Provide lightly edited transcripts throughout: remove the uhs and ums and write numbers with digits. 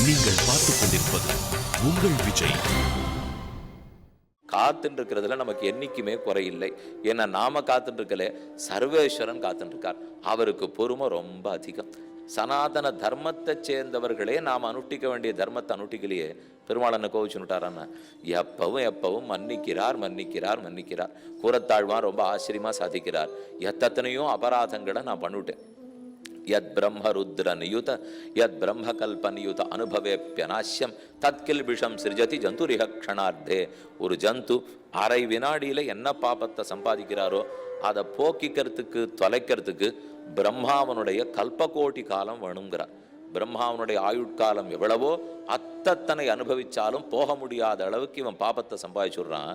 நீங்கள் பார்த்துக் கொண்டிருப்பது உங்கள் விஜய். காத்துட்டு இருக்கிறதுல நமக்கு என்னைக்குமே குறையில்லை. ஏன்னா நாம காத்துட்டு இருக்கல, சர்வேஸ்வரன் காத்துட்டு இருக்கார். அவருக்கு பொறுமை ரொம்ப அதிகம். சனாதன தர்மத்தை சேர்ந்தவர்களே நாம் அனுஷ்டிக்க வேண்டிய தர்மத்தை அனுஷ்டிக்கலையே, பெருமாள் என்ன கோவிச்சுட்டாரான்னா எப்பவும் மன்னிக்கிறார் மன்னிக்கிறார் மன்னிக்கிறார். கூறத்தாழ்வான் ரொம்ப ஆச்சரியமா சாதிக்கிறார். எத்தனையோ அபராதங்களை நான் பண்ணிவிட்டேன். யத் பிரம்ம ருத்ர நியுத யத் பிரம்ம கல்ப நியுத அனுபவேப்யநாசியம் தத்கில் விஷம் சிருஜதி ஜந்துரிஹ க்ஷணார்த்தே. ஒரு ஜந்து அரை வினாடியில என்ன பாபத்தை சம்பாதிக்கிறாரோ அதை போக்கிக்கிறதுக்கு தொலைக்கிறதுக்கு பிரம்மாவனுடைய கல்பகோட்டி காலம் வேணுங்கிறார். பிரம்மாவனுடைய ஆயுட்காலம் எவ்வளவோ அத்தனை அனுபவிச்சாலும் போக முடியாத அளவுக்கு இவன் பாபத்தை சம்பாதிச்சுடுறான்.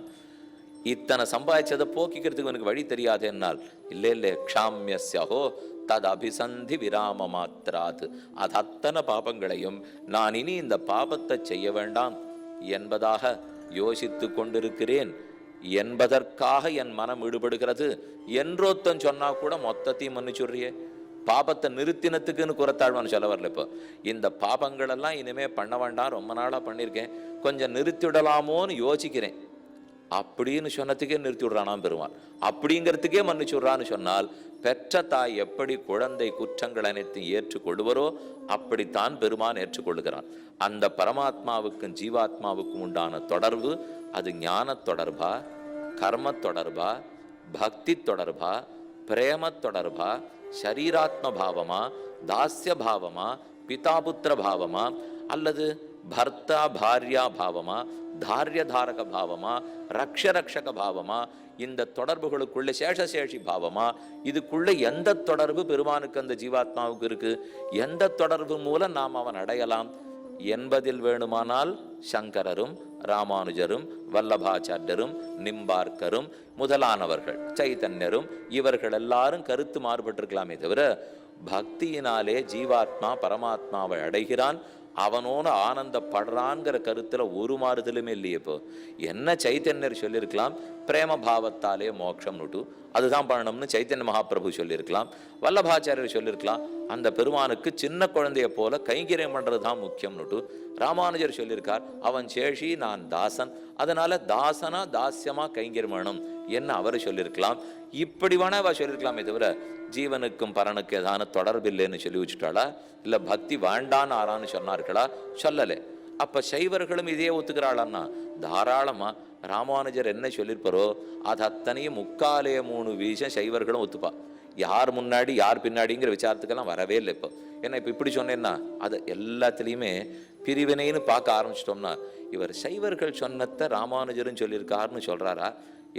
இத்தனை சம்பாதிச்சதை போக்கிக்கிறதுக்கு எனக்கு வழி தெரியாது என்னால் இல்லை க்ஷாமியஸ்யஹோ தது அபிசந்தி விராம மாத்திராது. அது அத்தனை பாபங்களையும் நான் இனி இந்த பாபத்தை செய்ய வேண்டாம் என்பதாக யோசித்து கொண்டிருக்கிறேன் என்பதற்காக என் மனம் ஈடுபடுகிறது என்றொத்தன் சொன்னா கூட மொத்தத்தையும் மன்னிச்சுடுறியே. பாபத்தை நிறுத்தினத்துக்குன்னு குறத்தாழ்வான்னு சொல்ல வரல. இப்போ இந்த பாபங்கள் எல்லாம் இனிமே பண்ண வேண்டாம், ரொம்ப நாளா பண்ணியிருக்கேன், கொஞ்சம் நிறுத்திவிடலாமோன்னு யோசிக்கிறேன் அப்படின்னு சொன்னதுக்கே நிறுத்தி விடுறானாம் பெருமாள். அப்படிங்கிறதுக்கே மன்னிச்சு விடுறான்னு சொன்னால் பெற்ற தாய் எப்படி குழந்தை குற்றங்கள் அனைத்தையும் ஏற்றுக்கொள்வரோ அப்படித்தான் பெருமான் ஏற்றுக்கொள்கிறான். அந்த பரமாத்மாவுக்கும் ஜீவாத்மாவுக்கும் உண்டான தொடர்பு அது ஞான தொடர்பா, கர்ம தொடர்பா, பக்தி தொடர்பா, பிரேம தொடர்பா, ஷரீராத்ம பாவமா, தாஸ்ய பாவமா, பிதாபுத்திர பாவமா, அல்லது பர்த்தா பாரியா பாவமா, தாரியதாரக பாவமா, ரக்ஷரக்ஷக பாவமா, இந்த தொடர்புகளுக்குள்ள சேஷசேஷி பாவமா, இதுக்குள்ள எந்த தொடர்பு பெருமானுக்கு அந்த ஜீவாத்மாவுக்கு இருக்கு, எந்த தொடர்பு மூலம் நாம் அவன் அடையலாம் என்பதில் வேணுமானால் சங்கரரும் ராமானுஜரும் வல்லபாச்சாரியரும் நிம்பார்க்கரும் முதலானவர்கள் சைதன்யரும் இவர்கள் எல்லாரும் கருத்து மாறுபட்டிருக்கலாமே தவிர பக்தியினாலே ஜீவாத்மா பரமாத்மாவை அடைகிறான், அவனோட ஆனந்தப்படுறான்ங்கிற கருத்துல ஒரு மாறுதலுமே இல்லையே. இப்போ என்ன சைத்தன்யர் சொல்லியிருக்கலாம், பிரேம பாவத்தாலே மோட்சம் நுட்டு அதுதான் பண்ணணும்னு சைத்தன்ய மகாபிரபு சொல்லியிருக்கலாம், வல்லபாச்சாரியர் சொல்லியிருக்கலாம் அந்த பெருமானுக்கு சின்ன குழந்தைய போல கைங்கரியம் பண்றது தான் முக்கியம் நுட்டு, ராமானுஜர் சொல்லியிருக்கார் அவன் சேஷி நான் தாசன் அதனால தாசனா தாசியமா கைங்கரியம் வேணும் என்ன அவர் சொல்லியிருக்கலாம். இப்படி வேணா அவ சொல்லியிருக்கலாமே தவிர ஜீவனுக்கும் பரனுக்கு ஏதான தொடர்பு இல்லைன்னு சொல்லி வச்சுட்டாளா, இல்ல பக்தி வேண்டான்னு ஆறான்னு சொன்னார்களா, சொல்லலை. அப்ப சைவர்களும் இதே ஒத்துக்கிறாளான்னா தாராளமா ராமானுஜர் என்ன சொல்லியிருப்பாரோ அது அத்தனையும் 3/4 வீசம் சைவர்களும் ஒத்துப்பா. யார் முன்னாடி யார் பின்னாடிங்கிற விசாரத்துக்கெல்லாம் வரவே இல்லை. இப்போ ஏன்னா இப்போ இப்படி சொன்னேன்னா அது எல்லாத்துலேயுமே பிரிவினைன்னு பார்க்க ஆரம்பிச்சிட்டோம்னா இவர் சைவர்கள் சொன்னத்தை ராமானுஜரும் சொல்லியிருக்காருன்னு சொல்றாரா,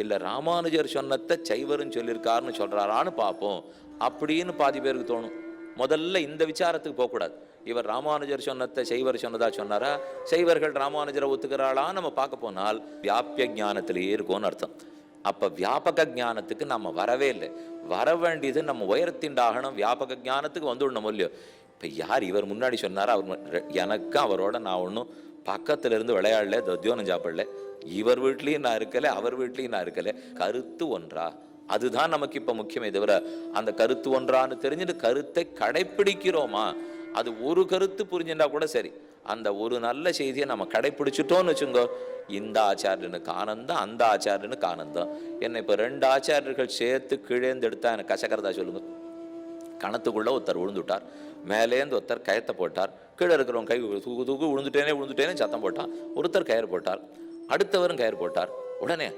இல்லை ராமானுஜர் சொன்னத்தை சைவரும் சொல்லியிருக்காருன்னு சொல்றாரான்னு பார்ப்போம் அப்படின்னு பாதி பேருக்கு தோணும். முதல்ல இந்த விசாரத்துக்கு போகக்கூடாது. இவர் ராமானுஜர் சொன்னத்தை சைவர் சொன்னதா சொன்னாரா, சைவர்கள் ராமானுஜரை ஒத்துக்கிறாளான்னு நம்ம பார்க்க போனால் வியாபிய ஞானத்திலேயே இருக்கும்னு அர்த்தம். அப்போ வியாபக ஞானத்துக்கு நம்ம வரவே இல்லை. வர வேண்டியது நம்ம உயரத்தின்டாகணும், வியாபக ஞானத்துக்கு வந்துடணும் இல்லையோ. இப்போ யார் இவர் முன்னாடி சொன்னாரா, அவர் எனக்கும் அவரோட நான் ஒன்றும் பக்கத்துல இருந்து விளையாடல, தத்தியோனம் சாப்பிடல, இவர் வீட்லேயும் நான் இருக்கலை அவர் வீட்லேயும் நான் இருக்கலை, கருத்து ஒன்றா அதுதான் நமக்கு இப்போ முக்கியமே தவிர அந்த கருத்து ஒன்றான்னு தெரிஞ்சுட்டு கருத்தை கடைப்பிடிக்கிறோமா, அது ஒரு கருத்து புரிஞ்சுட்டா கூட சரி, அந்த ஒரு நல்ல செய்தியை நம்ம கடைப்பிடிச்சிட்டோன்னு வச்சுங்கோ, இந்த ஆச்சாரியனுக்கு ஆனந்தம் அந்த ஆச்சாரியனுக்கு ஆனந்தம். என்ன இப்போ 2 ஆச்சாரியர்கள் சேர்த்து கீழேந்து எடுத்தா எனக்கு கசக்கிறதா சொல்லுங்க. கணத்துக்குள்ள ஒருத்தர் விழுந்துட்டார், மேலேந்து ஒருத்தர் கயத்தை போட்டார், கீழே இருக்கிறவங்க கை தூக்கு விழுந்துட்டேனே சத்தம் போட்டான், ஒருத்தர் கயிறு போட்டார், அடுத்தவரும் கயிறு போட்டார். உடனே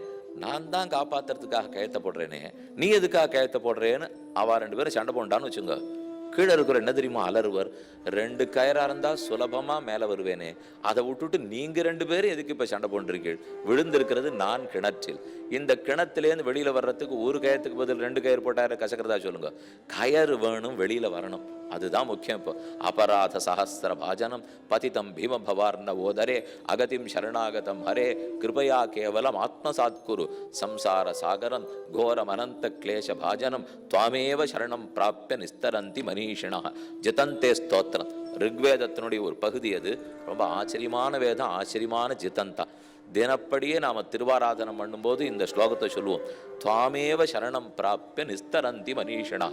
நான் தான் காப்பாத்துறதுக்காக கயத்தை போடுறேனே நீ எதுக்காக கயத்தை போடுறேன்னு அவ 2 பேரும் சண்டை போட்டான்னு வச்சுங்க. கீழே இருக்கிற என்ன தெரியுமா அலறுவர், 2 கயிறா இருந்தா சுலபமா மேல வருவேனே, அதை விட்டுட்டு நீங்க 2 பேரும் எதுக்கு இப்ப சண்டை போட்டிருக்கீள், விழுந்திருக்கிறது நான் கிணற்றில், இந்த கிணத்துலேருந்து வெளியில வர்றதுக்கு ஒரு கயத்துக்கு பதில் 2 கயிறு போட்டாரு கசக்கிறதா சொல்லுங்க. கயறு வேணும், வெளியில வரணும், அதுதான் முக்கியம். இப்போ அபராத சஹஸ்ர பாஜனம் பதிதம் பீம பவார்ண ஓதரே அகதிம் சரணாகதம் ஹரே கிருபையா கேவலம் ஆத்மசாத்குரு சம்சார சாகரம் கோரம் அனந்த கிளேஷ பாஜனம் துவாமேவ சரணம் பிராப்ய நிஸ்தரந்தி மனிஷிணா ஜிதந்தே ஸ்தோத்திரம். ரிக்வேதத்தினுடைய ஒரு பகுதி அது, ரொம்ப ஆச்சரியமான வேதம், ஆச்சரியமான ஜிதந்தா. தினப்படியே நாம திருவாராதனம் பண்ணும்போது இந்த ஸ்லோகத்தை சொல்லுவோம், துவாமேவ சரணம் பிராப்ய நிஸ்தரந்தி மனிஷிணா.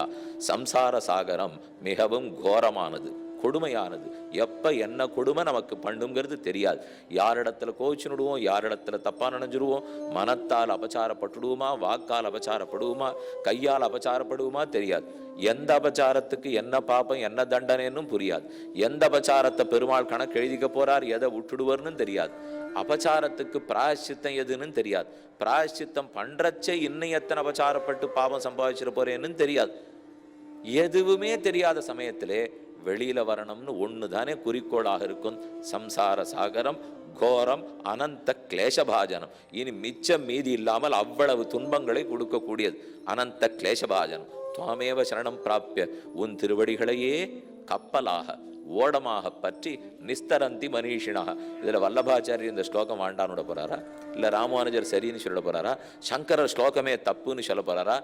சம்சார சாகரம் மிகவும் கோரமானது, கொடுமையானது. எப்ப என்ன கொடுமை நமக்கு பண்ணுங்கிறது தெரியாது. யாரிடத்துல கோச்சுடுவோம், யாரிடத்துல தப்பா நினைஞ்சிருவோம், மனத்தால் அபச்சாரப்பட்டுடுவோமா, வாக்கால் அபச்சாரப்படுவோமா, கையால் அபச்சாரப்படுவோமா தெரியாது. எந்த அபச்சாரத்துக்கு என்ன பாப்பம் என்ன தண்டனைன்னு புரியாது. எந்த அபச்சாரத்தை பெருமாள் கணக்கு எழுதிக்க போறார், எதை விட்டுடுவார்னு தெரியாது. அபச்சாரத்துக்கு பிராயச்சித்தம் எதுன்னு தெரியாது. பிராயச்சித்தம் பண்றச்சே இன்னும் எத்தனை அபச்சாரப்பட்டு பாவம் சம்பாதிச்சிட போறேன்னு தெரியாது. எதுவுமே தெரியாத சமயத்திலே வெளியில வரணும்னு ஒண்ணுதானே குறிக்கோளாக இருக்கும். சம்சார சாகரம் கோரம் அனந்த கிளேசபாஜனம். இனி மிச்சம் மீதி இல்லாமல் அவ்வளவு துன்பங்களை கொடுக்கக்கூடியது அனந்த கிளேசபாஜனம். துவாமேவ சரணம் பிராப்பிய, உன் திருவடிகளையே கப்பலாக ஓடமாக பற்றி நிஸ்தரந்தி மனிஷினாக. இதுல வல்லபாச்சாரியர் இந்த ஸ்லோகம் வாண்டான்னு போறாரா, இல்ல ராமானுஜர் சரின்னு சொல்ல போறாரா, சங்கரர் ஸ்லோகமே தப்புன்னு சொல்ல போறாரா?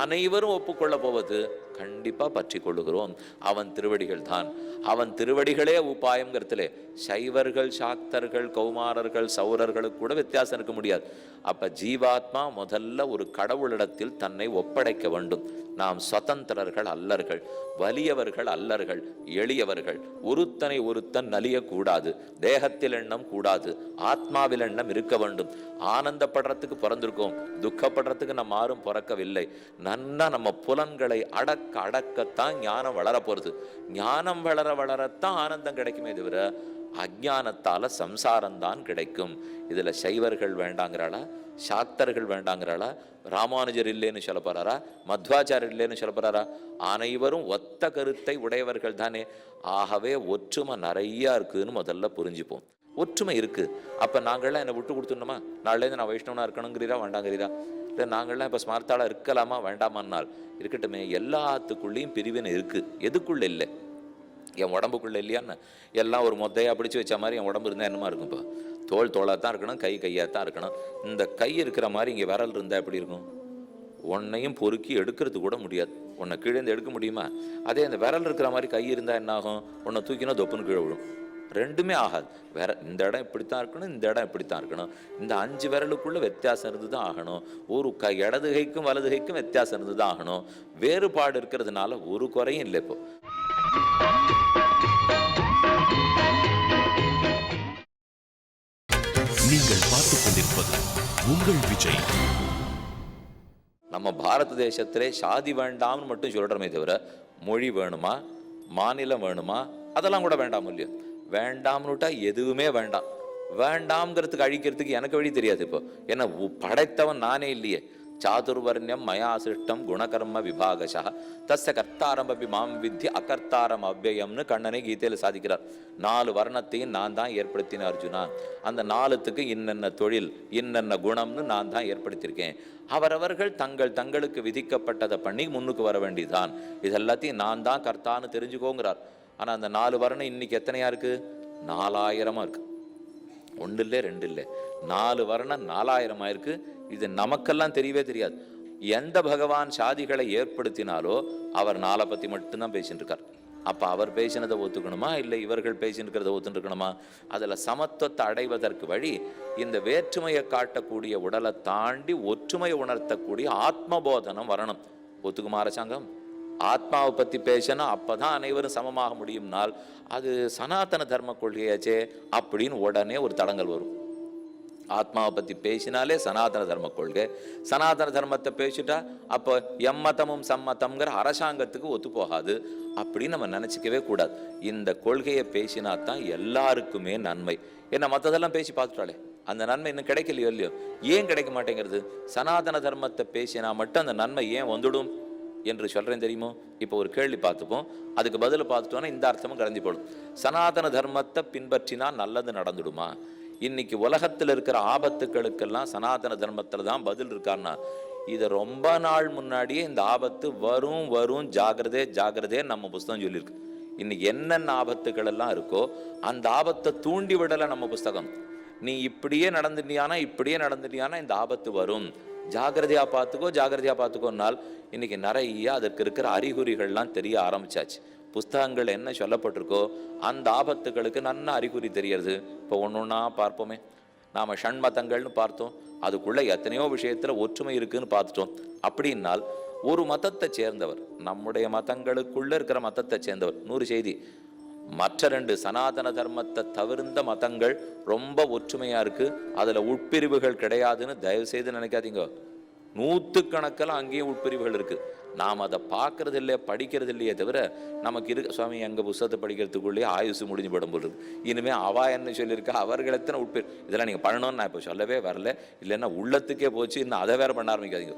அனைவரும் ஒப்புக்கொள்ள போவது கண்டிப்பா பற்றி கொள்ளுகிறோம் அவன் திருவடிகள் தான். அவன் திருவடிகளே உபாயங்கிறதுல சைவர்கள் சாக்தர்கள் கௌமாரர்கள் சௌரர்களுக்கு கூட வித்தியாசம் இருக்க முடியாது. அப்ப ஜீவாத்மா முதல்ல ஒரு கடவுளிடத்தில் தன்னை ஒப்படைக்க வேண்டும். நாம் சுதந்திரர்கள் அல்லர்கள், வலியவர்கள் அல்லர்கள், எளியவர்கள். ஒருத்தனை ஒருத்தன் நலியக்கூடாது, தேகத்தில் எண்ணம் கூடாது, ஆத்மாவில் எண்ணம் இருக்க வேண்டும். ஆனந்தப்படுறதுக்கு பிறந்திருக்கோம், துக்கப்படுறதுக்கு நம்ம யாரும் பிறக்கவில்லை. நன்னா நம்ம புலன்களை அடக்கத்தான் ஞானம் வளர போறது. ஞானம் வளர வளரத்தான் ஆனந்தம் கிடைக்குமே தவிர அஜானத்தால சம்சாரம்தான் கிடைக்கும். இதுல சைவர்கள் வேண்டாங்கிறாளா, சாக்தர்கள் வேண்டாங்கிறாளா, ராமானுஜர் இல்லைன்னு சொல்ல போறாரா, மத்வாச்சாரியர் இல்லைன்னு சொல்ல போறாரா? அனைவரும் ஒத்த கருத்தை உடையவர்கள் தானே. ஆகவே ஒற்றுமை நிறைய இருக்குன்னு முதல்ல புரிஞ்சுப்போம். ஒற்றுமை இருக்கு. அப்ப நாங்கள்லாம் என்னை விட்டு கொடுத்துடணுமா? நாளிலேருந்து நான் வைஷ்ணவனா இருக்கணுங்கிறீரா வேண்டாங்கிறீரா? இல்லை நாங்கள்லாம் இப்போ ஸ்மார்த்தாளா இருக்கலாமா வேண்டாமான்னால் இருக்கட்டுமே. எல்லாத்துக்குள்ளேயும் பிரிவினை இருக்கு. எதுக்குள்ள இல்லை? என் உடம்புக்குள்ள இல்லையான்னு எல்லாம் ஒரு மொத்தையா பிடிச்சி வச்ச மாதிரி என் உடம்பு இருந்தால் என்னமா இருக்கும்? இப்போ தோல் தோளாக தான் இருக்கணும், கை கையாக தான் இருக்கணும். இந்த கை இருக்கிற மாதிரி இங்கே விரல் இருந்தால் எப்படி இருக்கும்? ஒன்னையும் பொறுக்கி எடுக்கிறது கூட முடியாது. உன்னை கீழேந்து எடுக்க முடியுமா? அதே இந்த விரல் இருக்கிற மாதிரி கை இருந்தால் என்ன ஆகும்? உன்னை தூக்கினா தொப்புன்னு கீழே விடும். ரெண்டுமே ஆகாது. வேற இந்த இடம் இப்படித்தான் இருக்கணும், இந்த இடம் இப்படித்தான் இருக்கணும். இந்த 5 விரலுக்குள்ள வித்தியாசம் இருந்து தான் ஆகணும். ஒரு இடது கைக்கும் வலது கைக்கும் வித்தியாசம் இருந்து தான் ஆகணும். வேறுபாடு இருக்கிறதுனால ஒரு குறையும் இல்லை. இப்போ நீங்கள் பார்த்துக் கொண்டிருப்பது உங்கள் விஜய். நம்ம பாரத தேசத்திலே சாதி வேண்டாம்னு மட்டும் சொல்றோமே தவிர மொழி வேணுமா, மாநிலம் வேணுமா, அதெல்லாம் கூட வேண்டாம் இல்லையோ. வேண்டாம்னுட்டா எதுவுமே வேண்டாம். வேண்டாம்ங்கிறதுக்கு அழிக்கிறதுக்கு எனக்கு வழி தெரியாது. இப்போ என்ன படைத்தவன் நானே இல்லையே. சாதுர்வர்ணியம் மயா சிருஷ்டம் குணகர்ம விபாகஷா தஸ்ய கர்த்தாரம்பி மாம் வித்தி அகர்த்தாரம் அவ்யயம்னு கண்ணனை கீதையில சாதிக்கிறார். 4 வர்ணத்தையும் நான் தான் ஏற்படுத்தின அர்ஜுனா. அந்த 4த்துக்கு இன்னென்ன தொழில் இன்னென்ன குணம்னு நான் தான் ஏற்படுத்தியிருக்கேன். அவரவர்கள் தங்களுக்கு விதிக்கப்பட்டதை பண்ணி முன்னுக்கு வர வேண்டியதுதான். இதெல்லாத்தையும் நான் தான் கர்த்தான்னு தெரிஞ்சுக்கோங்கிறார். ஆனா அந்த 4 வர்ணம் இன்னைக்கு எத்தனையா இருக்கு? 4000 இருக்கு. 1 இல்லை 2 இல்லை, 4 வர்ணம் 4000 இருக்கு. இது நமக்கெல்லாம் தெரியவே தெரியாது. எந்த பகவான் சாதிகளை ஏற்படுத்தினாலோ அவர் 4 பத்தி மட்டும்தான் பேசிட்டு இருக்கார். அப்ப அவர் பேசினதை ஒத்துக்கணுமா, இல்லை இவர்கள் பேசிட்டு இருக்கிறத ஒத்துட்டு இருக்கணுமா? அதுல சமத்துவத்தை அடைவதற்கு வழி இந்த வேற்றுமையை காட்டக்கூடிய உடலை தாண்டி ஒற்றுமையை உணர்த்தக்கூடிய ஆத்மபோதனம் வரணும். ஒத்துக்குமா அரசாங்கம்? ஆத்மாவை பத்தி பேசணும், அப்பதான் அனைவரும் சமமாக முடியும்னால் அது சனாதன தர்ம கொள்கையாச்சே அப்படின்னு உடனே ஒரு தடங்கல் வரும். ஆத்மாவை பத்தி பேசினாலே சனாதன தர்ம கொள்கை. சனாதன தர்மத்தை பேசிட்டா அப்போ எம்மதமும் சம்மதம்ங்கிற அரசாங்கத்துக்கு ஒத்து போகாது அப்படின்னு நம்ம நினைச்சிக்கவே கூடாது. இந்த கொள்கையை பேசினா தான் எல்லாருக்குமே நன்மை. என்ன மற்றதெல்லாம் பேசி பார்த்துட்டாலே அந்த நன்மை இன்னும் கிடைக்கலையோ இல்லையோ? ஏன் கிடைக்க மாட்டேங்கிறது? சனாதன தர்மத்தை பேசினா மட்டும் அந்த நன்மை ஏன் வந்துடும் என்று சொல்றேன் தெரியுமோ? இப்போ ஒரு கேள்வி பார்த்துப்போம், அதுக்கு பதில் பார்த்துட்டோன்னா இந்த அர்த்தமும் கலந்து போடும். சனாதன தர்மத்தை பின்பற்றினா நல்லது நடந்துடுமா? இன்னைக்கு உலகத்தில் இருக்கிற ஆபத்துக்களுக்கெல்லாம் சனாதன தர்மத்தில் தான் பதில் இருக்கான்னா, இதை ரொம்ப நாள் முன்னாடியே இந்த ஆபத்து வரும் ஜாகிரதே ஜாகிரதே நம்ம புஸ்தகம் சொல்லியிருக்கு. இன்னைக்கு என்னென்ன ஆபத்துக்கள் எல்லாம் இருக்கோ அந்த ஆபத்தை தூண்டி விடலை நம்ம புஸ்தகம். நீ இப்படியே நடந்துட்டியானா இந்த ஆபத்து வரும், ஜாகிரதையா பார்த்துக்கோன்னால் இன்னைக்கு நிறைய அதற்கு இருக்கிற அறிகுறிகள்லாம் தெரிய ஆரம்பிச்சாச்சு. புஸ்தகங்கள் என்ன சொல்லப்பட்டிருக்கோ அந்த ஆபத்துகளுக்கு நல்ல அறிகுறி தெரியறது. இப்போ ஒன்னொன்னா பார்ப்போமே. நாம ஷண்மதங்கள்னு பார்த்தோம், அதுக்குள்ள எத்தனையோ விஷயத்துல ஒற்றுமை இருக்குன்னு பார்த்துட்டோம். அப்படின்னால் ஒரு மதத்தை சேர்ந்தவர், நம்முடைய மதங்களுக்குள்ள இருக்கிற மதத்தை சேர்ந்தவர் 100 செய்தி, மற்ற ரெண்டு சனாதன தர்மத்தை தவிர்ந்த மதங்கள் ரொம்ப ஒற்றுமையா இருக்கு, அதுல உட்பிரிவுகள் கிடையாதுன்னு தயவு செய்து நினைக்காதீங்க. நூற்றுக்கணக்கில் அங்கேயும் உட்பிரிவுகள் இருக்கு. நாம் அதை பார்க்கறது இல்லையே, படிக்கிறது இல்லையே தவிர நமக்கு இருக்கு. சுவாமி எங்கள் புத்தகத்தை படிக்கிறதுக்குள்ளேயே ஆயுசு முடிஞ்சு படும் போது இனிமே அவா என்ன சொல்லியிருக்கா, அவர்கள் எத்தனை உட்பிரி, இதெல்லாம் நீங்கள் பண்ணணும்னு நான் இப்போ சொல்லவே வரல. இல்லைன்னா உள்ளத்துக்கே போச்சு, இன்னும் அதை வேற பண்ண ஆரம்பிக்காதீங்க,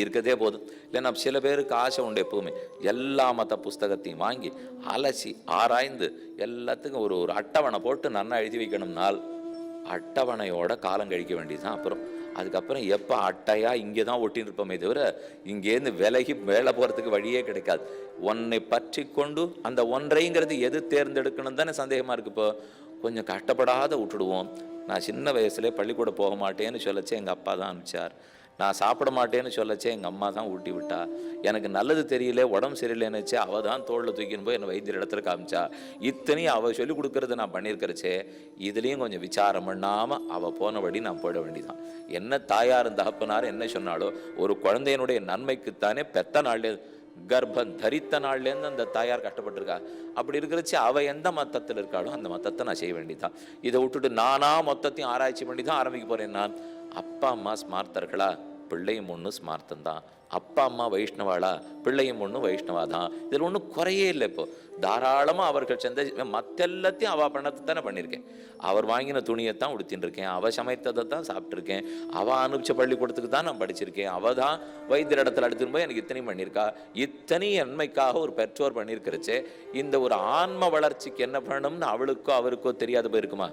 இருக்கதே போதும். இல்லைன்னா சில பேருக்கு ஆசை உண்டு, எப்பவுமே எல்லா மத புஸ்தகத்தையும் வாங்கி அலசி ஆராய்ந்து எல்லாத்துக்கும் ஒரு ஒரு அட்டவணை போட்டு நன்னா எழுதி வைக்கணும்னால் அட்டவணையோட காலம் கழிக்க வேண்டியதுதான். அப்புறம் அதுக்கப்புறம் எப்போ அட்டையா இங்கே தான் ஒட்டின்னு இருப்போமே தவிர இங்கேருந்து விலகி வேலை போகிறதுக்கு வழியே கிடைக்காது. ஒன்றை பற்றி கொண்டு அந்த ஒன்றைங்கிறது எது தேர்ந்தெடுக்கணும் தானே சந்தேகமாக இருக்குது. இப்போ கொஞ்சம் கஷ்டப்படாத விட்டுடுவோம். நான் சின்ன வயசுலேயே பள்ளிக்கூடம் போக மாட்டேன்னு சொல்லச்சே எங்கள் அப்பா தான் அனுப்பிச்சார். நான் சாப்பிட மாட்டேன்னு சொல்லச்சே எங்கள் அம்மா தான் ஊட்டி விட்டா. எனக்கு நல்லது தெரியல, உடம்பு சரியில்லைன்னுச்சே அவள் தான் தோளில் தூக்கின்னு போய் என்னை வைத்தியர் இடத்துல காமிச்சா. இத்தனையும் அவள் சொல்லிக் கொடுக்கறது நான் பண்ணியிருக்கிறச்சே இதுலேயும் கொஞ்சம் விசாரம் பண்ணாமல் அவள் போனபடி நான் போயிட வேண்டியதான். என்ன தாயாரும் தகப்பனாரும் என்ன சொன்னாலோ ஒரு குழந்தையினுடைய நன்மைக்குத்தானே பெத்த நாள்லே கர்ப்பம் தரித்த நாள்லேருந்து அந்த தாயார் கஷ்டப்பட்டிருக்கா. அப்படி இருக்கிறச்சு அவள் எந்த மத்தத்தில் இருக்காளோ அந்த மத்தத்தை நான் செய்ய வேண்டியதான். இதை விட்டுட்டு நானா மொத்தத்தையும் ஆராய்ச்சி பண்ணி தான் ஆரம்பிக்க போகிறேன். நான் அப்பா அம்மா ஸ்மார்த்தர்களா, பிள்ளையும் ஒன்று ஸ்மார்த்தந்தான். அப்பா அம்மா வைஷ்ணவாளா, பிள்ளையும் ஒன்று வைஷ்ணவா தான். இதில் ஒன்றும் குறையே இல்லை. இப்போ தாராளமாக அவர்கள் செஞ்ச மற்ற எல்லாத்தையும் அவள் பண்ணத்தை தானே பண்ணியிருக்கேன். அவர் வாங்கின துணியைத்தான் உடுத்தின்னு இருக்கேன், அவள் சமைத்ததை தான் சாப்பிட்ருக்கேன், அவள் அனுப்பிச்ச பள்ளிக்கூடத்துக்கு தான் நான் படிச்சிருக்கேன், அவள் தான் வைத்தியர் இடத்துல எடுத்துன்னு போய் எனக்கு இத்தனையும் பண்ணியிருக்கா. இத்தனை நன்மைக்காக ஒரு பெற்றோர் பண்ணியிருக்கிறச்சே இந்த ஒரு ஆன்ம வளர்ச்சிக்கு என்ன பண்ணணும்னு அவளுக்கோ அவருக்கோ தெரியாது போயிருக்குமா?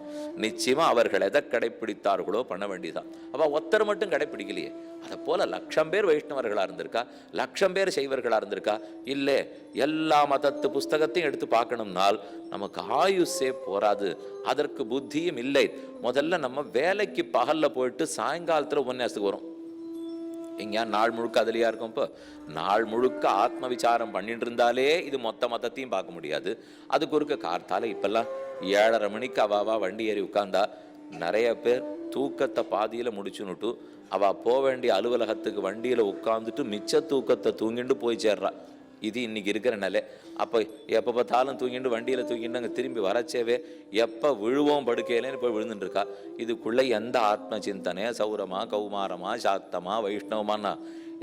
நிச்சயமாக அவர்கள் எதை கடைப்பிடித்தார்களோ பண்ண வேண்டியதான். அவள் ஒருத்தர் மட்டும் கடைப்பிடிக்கலையே. அதை போல 1,00,000 பேர் வைஷ்ணவர்களாக இருந்திருக்கா, 1,00,000 பேர் செய்வர்களாக இருந்திருக்கா? இல்லை, எல்லா மதத்து புஸ்தகத்தையும் எடுத்து பார்க்கணும்னால் நமக்கு ஆயுஷே போராது, அதற்கு புத்தியும் இல்லை. முதல்ல நம்ம வேலைக்கு பகலில் போயிட்டு சாயங்காலத்தில் உபன்யாசத்துக்கு வரும். இங்கே நாள் முழுக்க அதுலையா இருக்கும். இப்போ நாள் முழுக்க ஆத்ம விசாரம் பண்ணிட்டு இருந்தாலே இது மொத்த மதத்தையும் பார்க்க முடியாது. அதுக்கு ஒரு கார்த்தால இப்பெல்லாம் 7:30 மணிக்கு அவாவா வண்டி ஏறி உட்கார்ந்தா நிறைய பேர் தூக்கத்தை பாதியில் முடிச்சுன்னுட்டு அவள் போக வேண்டிய அலுவலகத்துக்கு வண்டியில் உட்காந்துட்டு மிச்ச தூக்கத்தை தூங்கிட்டு போய் சேர்றா. இது இன்னைக்கு இருக்கிற நிலை. அப்போ எப்போ பார்த்தாலும் தூங்கிட்டு வண்டியில் தூங்கிட்டு அங்கே திரும்பி வரச்சேவே எப்போ விழுவோம் படுக்கையிலேன்னு போய் விழுந்துட்டு இருக்கா. இதுக்குள்ளே எந்த ஆத்ம சிந்தனை, சௌரமா கௌமாரமா சாக்தமா வைஷ்ணவமானா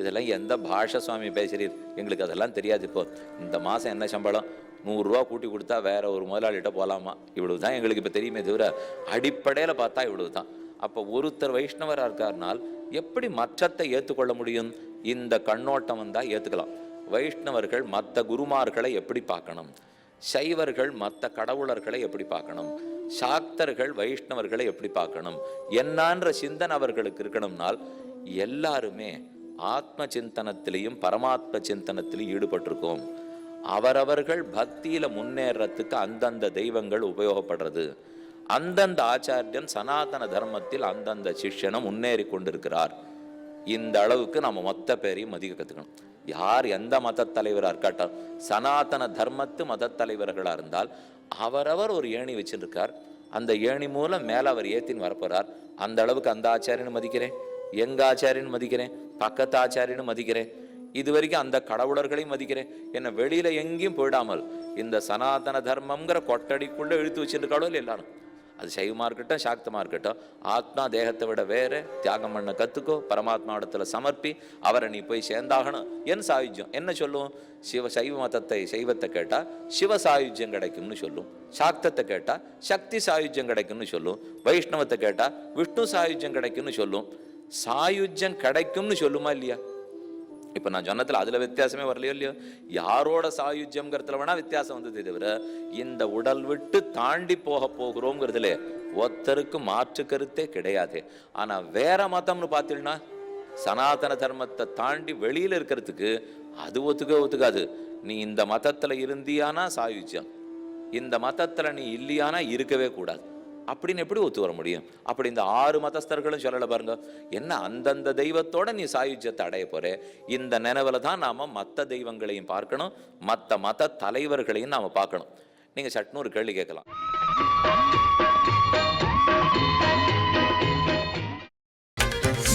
இதெல்லாம் எந்த பாஷை சுவாமி பேசுறீர், எங்களுக்கு அதெல்லாம் தெரியாது. இப்போ இந்த மாதம் என்ன சம்பளம், 100 ரூபா கூட்டி கொடுத்தா வேற ஒரு முதலாளிகிட்ட போகலாமா, இவ்வளவு தான் எங்களுக்கு இப்போ தெரியுமே தவிர அடிப்படையில் பார்த்தா இவ்வளவு தான். அப்போ ஒருத்தர் வைஷ்ணவராக இருக்காருனால் எப்படி மற்றத்தை ஏற்றுக்கொள்ள முடியும்? இந்த கண்ணோட்டம் வந்தால் ஏற்றுக்கலாம். வைஷ்ணவர்கள் மற்ற குருமார்களை எப்படி பார்க்கணும், சைவர்கள் மற்ற கடவுளர்களை எப்படி பார்க்கணும், சாக்தர்கள் வைஷ்ணவர்களை எப்படி பார்க்கணும் என்னான்ற சிந்தனை அவர்களுக்கு இருக்கணும்னால் எல்லாருமே ஆத்ம சிந்தனத்திலையும் பரமாத்ம சிந்தனத்திலையும் ஈடுபட்டிருக்கோம். அவரவர்கள் பக்தியில முன்னேறத்துக்கு அந்தந்த தெய்வங்கள் உபயோகப்படுறது. அந்தந்த ஆச்சாரியன் சனாதன தர்மத்தில் அந்தந்த சிஷ்யனும் முன்னேறி கொண்டிருக்கிறார். இந்த அளவுக்கு நம்ம மொத்த பேரையும் மதிக்க கற்றுக்கணும். யார் எந்த மத தலைவராக இருக்கட்டும், சனாதன தர்மத்து மத தலைவர்களாக இருந்தால் அவரவர் ஒரு ஏணி வச்சுருக்கார். அந்த ஏணி மூலம் மேலே அவர் ஏற்றின்னு வரப்போறார். அந்த அளவுக்கு அந்த ஆச்சாரியன்னு மதிக்கிறேன், எங்க ஆச்சாரியன்னு மதிக்கிறேன், பக்கத்து ஆச்சாரியன்னு மதிக்கிறேன், இது வரைக்கும் அந்த கடவுளர்களையும் மதிக்கிறேன். என்ன வெளியில எங்கேயும் போயிடாமல் இந்த சனாதன தர்மம்ங்கிற கொட்டடிக்குள்ள இழுத்து வச்சுருக்காளோ இல்லை எல்லாரும். அது சைவமாக இருக்கட்டும் சாக்தமாக இருக்கட்டும், ஆத்மா தேகத்தை விட வேற, தியாகம் பண்ண கற்றுக்கோ, பரமாத்மாவிடத்தில் சமர்ப்பி அவரை நீ போய் சேர்ந்தாகணும். என் சாயுஜ்யம் என்ன சொல்லும்? சைவ மதத்தை சைவத்தை கேட்டால் சிவ சாயுஜ்யம் கிடைக்கும்னு சொல்லும், சாக்தத்தை கேட்டால் சக்தி சாயுஜ்யம் கிடைக்கும்னு சொல்லும், வைஷ்ணவத்தை கேட்டால் விஷ்ணு சாயுஜ்யம் கிடைக்கும்னு சொல்லும். சாயுஜ்யம் கிடைக்கும்னு சொல்லுமா இல்லையா? இப்போ நான் சொன்னதில் அதில் வித்தியாசமே வரலையோ இல்லையோ? யாரோட சாயுஜ்யம்ங்கிறதுல வேணா வித்தியாசம் வந்தது தவிர இந்த உடல் விட்டு தாண்டி போகிறோங்கிறதுல ஒருத்தருக்கு மாற்று கருத்தே கிடையாது. ஆனால் வேற மதம்னு பார்த்தீங்கன்னா சனாதன தர்மத்தை தாண்டி வெளியில் இருக்கிறதுக்கு அது ஒத்துக்காது. நீ இந்த மதத்தில் இருந்தியானா சாயுஜ்யம், இந்த மதத்தில் நீ இல்லையானா இருக்கவே கூடாது அப்படின்னு எப்படி ஒத்து வர முடியும்? அப்படி இந்த 6 மதஸ்தர்களும் சொல்லலை பாருங்க. என்ன அந்தந்த தெய்வத்தோட நீ சாயுஜ்யத்தை அடைய போற. இந்த நினைவுல தான் நாம மற்ற தெய்வங்களையும் பார்க்கணும், மற்ற மத தலைவர்களையும் நாம பார்க்கணும். நீங்க சட்னு ஒரு கேள்வி கேட்கலாம்.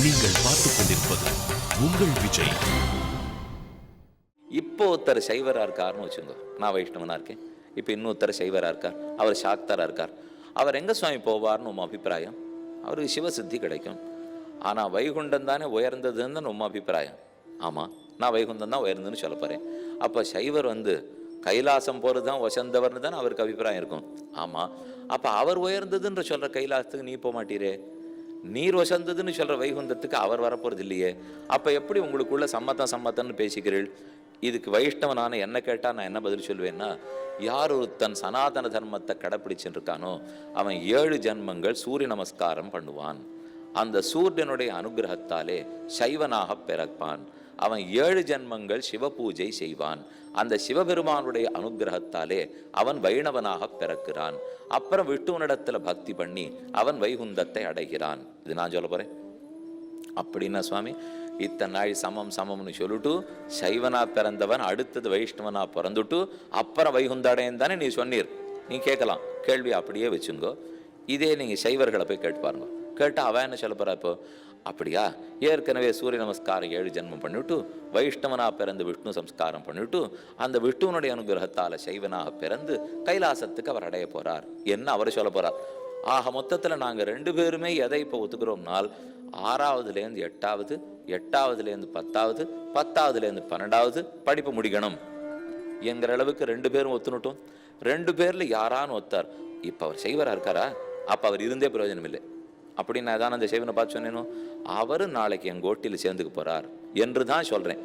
நீங்கள் பார்த்துக் கொண்டிருப்பது உங்கள் விஜய். இப்போ ஒருத்தர் சைவரா இருக்காருன்னு வச்சுங்க, நான் வைஷ்ணவனா இருக்கேன். இப்போ இன்னொருத்தர் சைவராக இருக்கார், அவர் சாக்தராக இருக்கார். அவர் எங்கே சுவாமி போவார்னு உங்கள் அபிப்பிராயம்? அவருக்கு சிவசித்தி கிடைக்கும். ஆனால் வைகுண்டம் தானே உயர்ந்ததுன்னு உங்கள் அபிப்பிராயம். ஆமாம், நான் வைகுண்டம் தான் உயர்ந்ததுன்னு சொல்ல போகிறேன். அப்போ சைவர் கைலாசம் போகிறது தான் வசந்தவர்னு தானே அவருக்கு அபிப்பிராயம் இருக்கும். ஆமாம், அப்போ அவர் உயர்ந்ததுன்ற சொல்கிற கைலாசத்துக்கு நீ போக மாட்டீரே, நீர் வசந்ததுன்னு சொல்கிற வைகுந்தத்துக்கு அவர் வரப்போகிறது இல்லையே. அப்போ எப்படி உங்களுக்குள்ள சம்மத்தம்னு பேசிக்கிறீள்? இதுக்கு வைஷ்ணவனான என்ன கேட்டால் நான் என்ன பதில் சொல்வேன்னா, யார் ஒருத்தன் சனாதன தர்மத்தை கடைப்பிடிச்சுட்டு இருக்கானோ அவன் 7 ஜன்மங்கள் சூரிய நமஸ்காரம் பண்ணுவான். அந்த சூரியனுடைய அனுகிரகத்தாலே சைவனாக பிறப்பான். அவன் 7 ஜன்மங்கள் சிவ பூஜை செய்வான். அந்த சிவபெருமானுடைய அனுகிரகத்தாலே அவன் வைணவனாக பிறக்கிறான். அப்புறம் விஷ்ணுவனிடத்துல பக்தி பண்ணி அவன் வைகுந்தத்தை அடைகிறான். இது நான் சொல்ல போறேன். அப்படின்னா சுவாமி இத்தனை நாள் சமம்னு சொல்லிட்டு சைவனா பிறந்தவன் அடுத்தது வைஷ்ணவனா பிறந்துட்டு அப்புறம் வைகுந்த அடையன் தானே நீ சொன்னீர். நீ கேட்கலாம், கேள்வி அப்படியே வச்சுங்கோ. இதே நீங்க சைவர்களை போய் கேட்டு பாருங்க. கேட்டால் அவன் என்ன சொல்ல போறா? இப்போ அப்படியா, ஏற்கனவே சூரிய நமஸ்காரம் 7 ஜென்மம் பண்ணிவிட்டு வைஷ்ணவனா பிறந்து விஷ்ணு சம்ஸ்காரம் பண்ணிவிட்டு அந்த விஷ்ணுவனுடைய அனுகிரகத்தால் சைவனாக பிறந்து கைலாசத்துக்கு அவர் அடைய போறார் என்ன அவர் சொல்ல போறார். ஆக மொத்தத்தில் நாங்கள் 2 பேருமே எதை இப்போ ஒத்துக்கிறோம்னால் 6வதுலேருந்து 8வது, 8வதுலேருந்து 10வது, 10வதுலேருந்து 12வது படிப்பு முடிக்கணும் என்கிற அளவுக்கு 2 பேரும் ஒத்துனுட்டோம். 2 பேரில் யாரான்னு ஒத்தார். இப்போ அவர் செய்வராக இருக்காரா? அப்போ அவர் இருந்தே பிரயோஜனம் இல்லை. அப்படின்னு நான் தான் அந்த சைவனை பார்த்து சொன்னேனோ, அவர் நாளைக்கு என் கோட்டியில் சேர்ந்துக்க போறார் என்று தான் சொல்றேன்.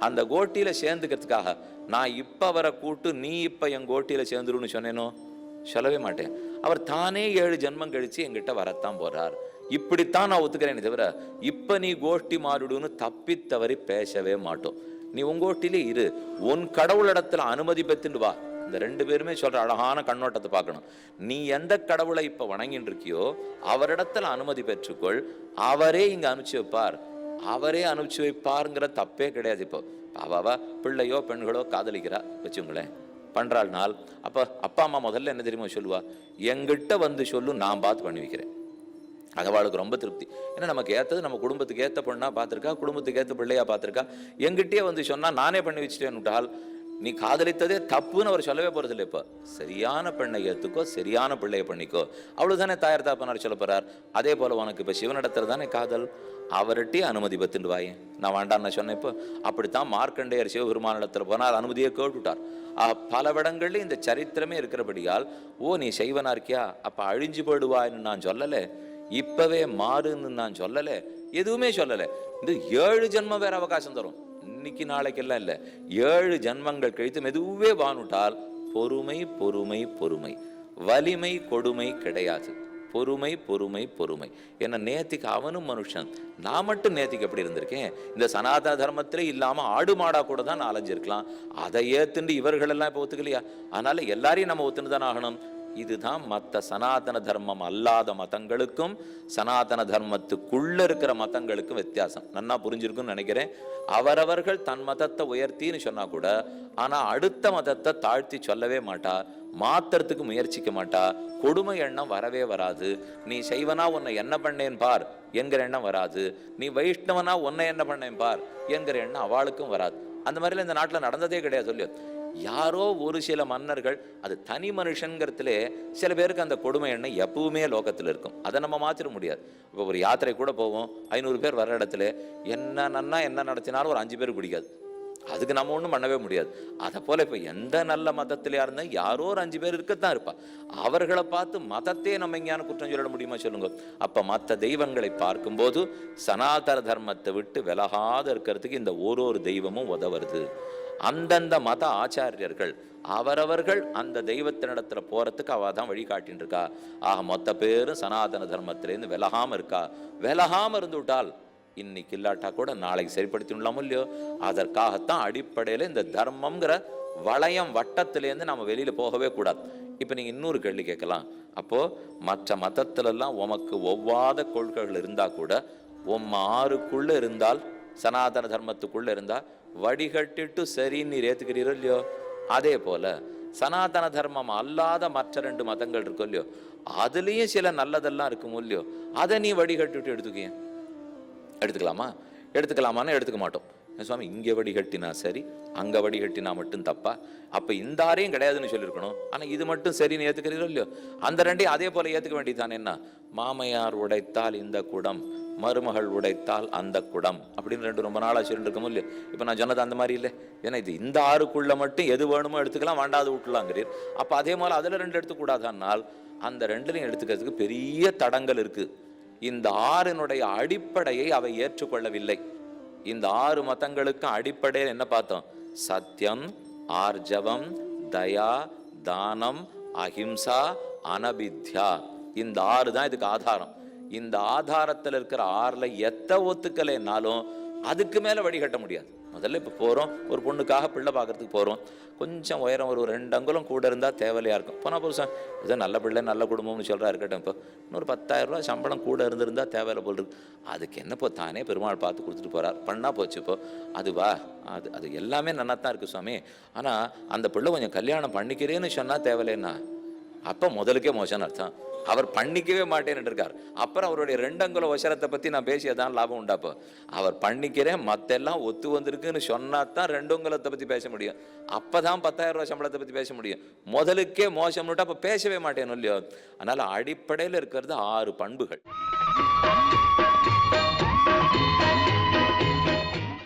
அந்த கோட்டியில் சேர்ந்துக்கிறதுக்காக நான் இப்போ அவரை கூட்டு நீ இப்போ என் கோட்டியில் சேர்ந்துருன்னு சொன்னேனோ, சொல்லவே மாட்டேன். அவர் தானே 7 ஜென்மம் கழிச்சு என்கிட்ட வரத்தான் போறார். இப்படித்தான் நான் ஒத்துக்கிறேனே தவிர இப்போ நீ கோஷ்டி மாறிடுன்னு தப்பித்தவரை பேசவே மாட்டோம். நீ உன் கோட்டிலே இரு, உன் கடவுளிடத்துல அனுமதி பெற்றுண்டு வா. இந்த 2 பேருமே சொல்ற அழகான கண்ணோட்டத்தை பார்க்கணும். நீ எந்த கடவுளை இப்ப வணங்கிட்டு இருக்கியோ அவரிடத்துல அனுமதி பெற்றுக்கொள். அவரே இங்க அனுப்பிச்சு வைப்பார், அவரே அனுப்பிச்சு வைப்பாருங்கிற தப்பே கிடையாது. இப்போ அவ பிள்ளையோ பெண்களோ காதலிக்கிறா வச்சுங்களேன், பண்றாள் நாள். அப்ப அப்பா அம்மா முதல்ல என்ன தெரியுமா சொல்லுவா? எங்கிட்ட வந்து சொல்லு, நான் பார்த்து பண்ணி வைக்கிறேன். அவளுக்கு ரொம்ப திருப்தி. ஏன்னா நமக்கு ஏற்றது, நம்ம குடும்பத்துக்கு ஏற்ற பொண்ணா பார்த்துருக்கா, குடும்பத்துக்கு ஏற்ற பிள்ளையா பார்த்துருக்கா. எங்கிட்டே வந்து சொன்னா நானே பண்ணி வச்சுட்டேன்னுட்டால் நீ காதலித்ததே தப்புன்னு அவர் சொல்லவே போறது இல்லை. இப்போ சரியான பெண்ணை ஏற்றுக்கோ, சரியான பிள்ளையை பண்ணிக்கோ, அவ்வளவுதானே தாயார் தாப்பனார் சொல்ல போறார். அதே போல உனக்கு இப்போ சிவனிடத்துல தானே காதல், அவர்கிட்டே அனுமதி பெற்றுண்டு வாயே. நான் வேண்டான்னு சொன்னேன். இப்போ அப்படித்தான் மார்க்கண்டேயர் சிவபெருமானிடத்துல போனால் அனுமதியை கேட்டுட்டார். பல இடங்கள்ல இந்த சரித்திரமே இருக்கிறபடியால், ஓ நீ செய்வனா இருக்கியா, அப்ப அழிஞ்சு போயிடுவான்னு நான் சொல்லலை, இப்பவே மாறுன்னு நான் சொல்லலை, எதுவுமே சொல்லலை. இந்த 7 ஜென்மம் வேற அவகாசம் தரும். இன்னைக்கு நாளைக்கெல்லாம் இல்லை, 7 ஜென்மங்கள் கழித்து மெதுவே வானுட்டால் பொறுமை பொறுமை பொறுமை, வலிமை கொடுமை கிடையாது. பொறுமை பொறுமை பொறுமை. ஏன்னா நேத்திக்கு அவனும் மனுஷன், நான் மட்டும் நேத்திக்கு எப்படி இருந்திருக்கேன்? இந்த சனாதன தர்மத்திலே இல்லாம ஆடு மாடா கூட தான் நான் அலைஞ்சிருக்கலாம். அதை ஏத்துண்டு இவர்கள் எல்லாம் இப்போ ஒத்துக்கலையா? அதனால எல்லாரையும் நம்ம ஒத்துன்னு தான் ஆகணும். இதுதான் மற்ற சனாதன தர்மம் அல்லாத மதங்களுக்கும் சனாதன தர்மத்துக்குள்ள இருக்கிற மதங்களுக்கும் வித்தியாசம். நன்னா புரிஞ்சிருக்குன்னு நினைக்கிறேன். அவரவர்கள் தன் மதத்தை உயர்த்தின்னு சொன்னா கூட, ஆனா அடுத்த மதத்தை தாழ்த்தி சொல்லவே மாட்டா, மாத்துறதுக்கு முயற்சிக்க மாட்டா. கொடுமை எண்ணம் வரவே வராது. நீ செய்வனா உன்னை என்ன பண்ணேன் பார் என்கிற எண்ணம் வராது. நீ வைஷ்ணவனா உன்னை என்ன பண்ணேன் பார் என்கிற எண்ணம் அவளுக்கும் வராது. அந்த மாதிரிலாம் இந்த நாட்டில் நடந்ததே கிடையாது. சொல்லு, யாரோ ஒரு சில மன்னர்கள், அது தனி மனுஷங்கிறதுலே சில பேருக்கு அந்த கொடுமை எண்ணம் எப்பவுமே லோகத்தில் இருக்கும். அதை நம்ம மாற்றிட முடியாது. இப்போ ஒரு யாத்திரை கூட போவோம், 500 பேர் வர்ற இடத்துல என்ன நடத்தினாலும் ஒரு 5 பேர் பிடிக்காது. அதுக்கு நம்ம ஒன்றும் பண்ணவே முடியாது. அதை போல இப்போ எந்த நல்ல மதத்திலையா இருந்தால் யாரோ ஒரு 5 பேர் இருக்கத்தான் இருப்பா. அவர்களை பார்த்து மதத்தையே நம்ம எங்கேயான குற்றம் சொல்லிட முடியுமா சொல்லுங்க? அப்போ மற்ற தெய்வங்களை பார்க்கும்போது சனாதன தர்மத்தை விட்டு விலகாத இருக்கிறதுக்கு இந்த ஒரு தெய்வமும் உதவுறது. அந்தந்த மத ஆச்சாரியர்கள் அவரவர்கள் அந்த தெய்வத்தினிடத்துல போறதுக்கு அவ தான் வழிகாட்டின்னு இருக்கா. ஆக மொத்த பேரும் சனாதன தர்மத்திலேருந்து விலகாம இருக்கா. விலகாம இருந்து விட்டால் இன்னைக்கு இல்லாட்டா கூட நாளைக்கு சரிப்படுத்திடலாமோ இல்லையோ. அதற்காகத்தான் அடிப்படையில் இந்த தர்மம்ங்கிற வளையம் வட்டத்திலேருந்து நம்ம வெளியில போகவே கூடாது. இப்போ நீங்க இன்னொரு கேள்வி கேட்கலாம். அப்போ மற்ற மதத்திலெல்லாம் உமக்கு ஒவ்வாத கொள்கைகள் இருந்தா கூட ஆறுக்குள்ள இருந்தால், சனாதன தர்மத்துக்குள்ள இருந்தா வடிகட்டிட்டு சரின்னு நீர் ஏத்துக்கிறீரோ இல்லையோ. அதே போல சனாதன தர்மம் அல்லாத மற்ற 2 மதங்கள் இருக்கும் இல்லையோ, அதுலேயும் சில நல்லதெல்லாம் இருக்குமோ இல்லையோ, அதை நீ வடிகட்டிட்டு எடுத்துக்கலாமான்னு எடுத்துக்க மாட்டோம். சுவாமி இங்கே வடிகட்டினா சரி, அங்கே வடிகட்டினா மட்டும் தப்பா? அப்போ இந்த ஆரையும் கிடையாதுன்னு சொல்லியிருக்கணும். ஆனால் இது மட்டும் சரின்னு ஏற்றுக்கிறீரோ இல்லையோ, அந்த ரெண்டையும் அதே போல் ஏற்றுக்க வேண்டியதானே. என்ன, மாமையார் உடைத்தால் இந்த குடம், மருமகள் உடைத்தால் அந்த குடம் அப்படின்னு ரெண்டு ரொம்ப நாளாக சொல்லிட்டு இருக்கமோ இல்லையோ. இப்போ நான் சொன்னது அந்த மாதிரி இல்லை. ஏன்னா இது இந்த ஆறுக்குள்ளே மட்டும் எது வேணுமோ எடுத்துக்கலாம், வேண்டாது விட்டுலாங்கிறீர். அப்போ அதே மாதிரி அதில் ரெண்டு எடுத்துக்கூடாதானால் அந்த ரெண்டுலையும் எடுத்துக்கிறதுக்கு பெரிய தடங்கள் இருக்குது. இந்த ஆறினுடைய அடிப்படையை அவை ஏற்றுக்கொள்ளவில்லை. இந்த 6 மதங்களுக்கு அடிப்படையில் என்ன பார்த்தோம்? சத்தியம், ஆர்ஜவம், தயா, தானம், அஹிம்சா, அனபித்யா. இந்த 6 தான் இதுக்கு ஆதாரம். இந்த ஆதாரத்தில் இருக்கிற 6ல் எத்த ஒத்துக்கலைன்னாலும் அதுக்கு மேலே வழிகட்ட முடியாது. முதல்ல இப்போ போகிறோம், ஒரு பொண்ணுக்காக பிள்ளை பார்க்கறதுக்கு போகிறோம். கொஞ்சம் உயரம் ஒரு 2 அங்குலம் கூட இருந்தால் தேவையாக இருக்கும். போனால் புதுசாக ஏதோ நல்ல பிள்ளை நல்ல குடும்பம்னு சொல்கிறா இருக்கட்டும். இப்போ இன்னொரு 10,000 ரூபா சம்பளம் கூட இருந்திருந்தால் தேவையில்லை போல் இருக்கு. அதுக்கு என்ன இப்போ தானே பெருமாள் பார்த்து கொடுத்துட்டு போகிறார், பண்ணால் போச்சு. இப்போ அதுவா அது எல்லாமே நல்லா தான் இருக்குது சுவாமி. ஆனால் அந்த பிள்ளை கொஞ்சம் கல்யாணம் பண்ணிக்கிறேன்னு சொன்னால் தேவையில்லைன்னா அப்போ முதலுக்கே மோசம்னு அர்த்தம். அவர் பண்ணிக்கவே மாட்டேன்னு இருக்கார். அப்புறம் அவருடைய 2 அங்குல வசரத்தை பற்றி நான் பேசியதான் லாபம் உண்டாப்போ. அவர் பண்ணிக்கிறேன் மற்றெல்லாம் ஒத்து வந்திருக்குன்னு சொன்னா தான் 2 அங்குலத்தை பற்றி பேச முடியும். அப்போ தான் 10,000 ரூபா சம்பளத்தை பற்றி பேச முடியும். முதலுக்கே மோசம்னுட்டு அப்போ பேசவே மாட்டேன்னு இல்லையோ. அதனால் அடிப்படையில் இருக்கிறது 6 பண்புகள்.